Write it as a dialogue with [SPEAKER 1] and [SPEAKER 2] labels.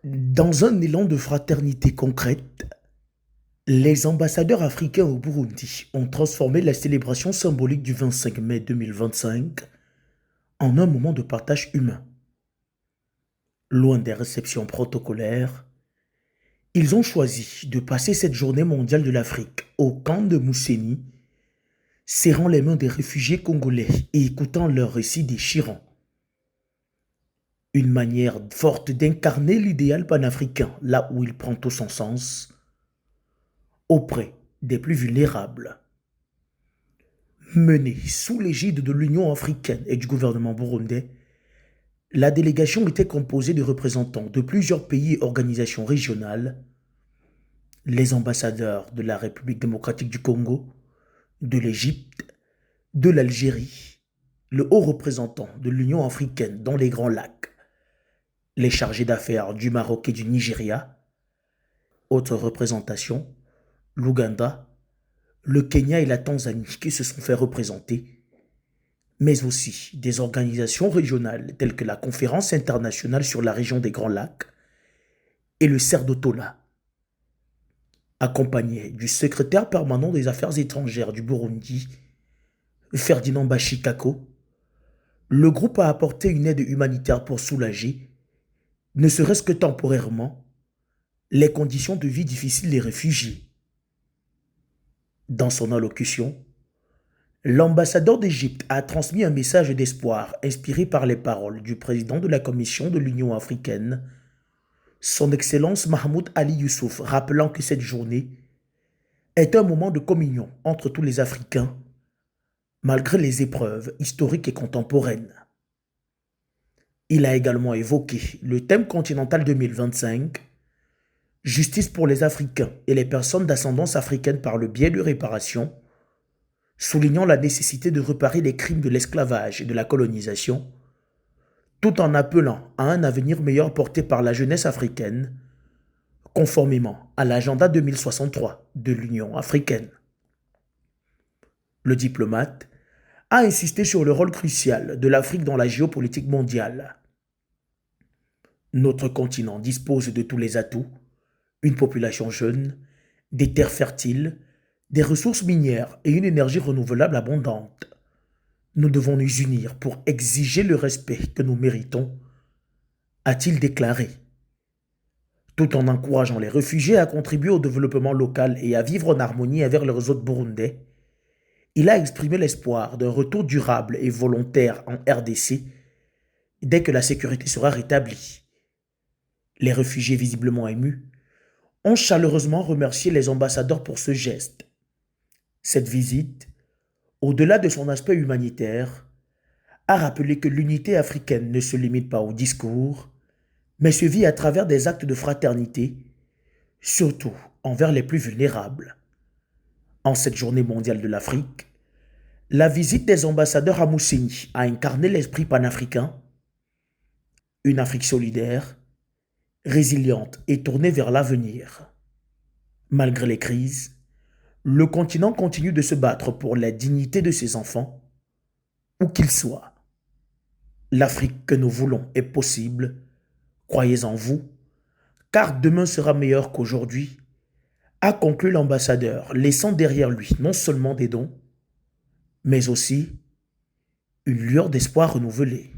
[SPEAKER 1] Dans un élan de fraternité concrète, les ambassadeurs africains au Burundi ont transformé la célébration symbolique du 25 mai 2025 en un moment de partage humain. Loin des réceptions protocolaires, ils ont choisi de passer cette journée mondiale de l'Afrique au camp de Mousséni, serrant les mains des réfugiés congolais et écoutant leurs récits déchirants. Une manière forte d'incarner l'idéal panafricain là où il prend tout son sens, auprès des plus vulnérables. Menée sous l'égide de l'Union africaine et du gouvernement burundais, la délégation était composée de représentants de plusieurs pays et organisations régionales, les ambassadeurs de la République démocratique du Congo, de l'Égypte, de l'Algérie, le haut représentant de l'Union africaine dans les Grands Lacs, les chargés d'affaires du Maroc et du Nigeria, autres représentations, l'Ouganda, le Kenya et la Tanzanie qui se sont fait représenter, mais aussi des organisations régionales telles que la Conférence internationale sur la région des Grands Lacs et le CERDOTOLA, accompagnés du secrétaire permanent des Affaires étrangères du Burundi, Ferdinand Bashikako. Le groupe a apporté une aide humanitaire pour soulager, ne serait-ce que temporairement, les conditions de vie difficiles des réfugiés. Dans son allocution, l'ambassadeur d'Égypte a transmis un message d'espoir inspiré par les paroles du président de la Commission de l'Union africaine, son Excellence Mahmoud Ali Youssouf, rappelant que cette journée est un moment de communion entre tous les Africains, malgré les épreuves historiques et contemporaines. Il a également évoqué le thème continental 2025, justice pour les Africains et les personnes d'ascendance africaine par le biais de réparation, soulignant la nécessité de réparer les crimes de l'esclavage et de la colonisation, tout en appelant à un avenir meilleur porté par la jeunesse africaine, conformément à l'agenda 2063 de l'Union africaine. Le diplomate a insisté sur le rôle crucial de l'Afrique dans la géopolitique mondiale. Notre continent dispose de tous les atouts, une population jeune, des terres fertiles, des ressources minières et une énergie renouvelable abondante. Nous devons nous unir pour exiger le respect que nous méritons, a-t-il déclaré. Tout en encourageant les réfugiés à contribuer au développement local et à vivre en harmonie avec les autres burundais, il a exprimé l'espoir d'un retour durable et volontaire en RDC dès que la sécurité sera rétablie. Les réfugiés visiblement émus ont chaleureusement remercié les ambassadeurs pour ce geste. Cette visite, au-delà de son aspect humanitaire, a rappelé que l'unité africaine ne se limite pas au discours, mais se vit à travers des actes de fraternité, surtout envers les plus vulnérables. En cette journée mondiale de l'Afrique, la visite des ambassadeurs à Mousséni a incarné l'esprit panafricain, une Afrique solidaire, résiliente et tournée vers l'avenir. Malgré les crises, le continent continue de se battre pour la dignité de ses enfants, où qu'ils soient. L'Afrique que nous voulons est possible, croyez en vous, car demain sera meilleur qu'aujourd'hui, a conclu l'ambassadeur, laissant derrière lui non seulement des dons, mais aussi une lueur d'espoir renouvelée.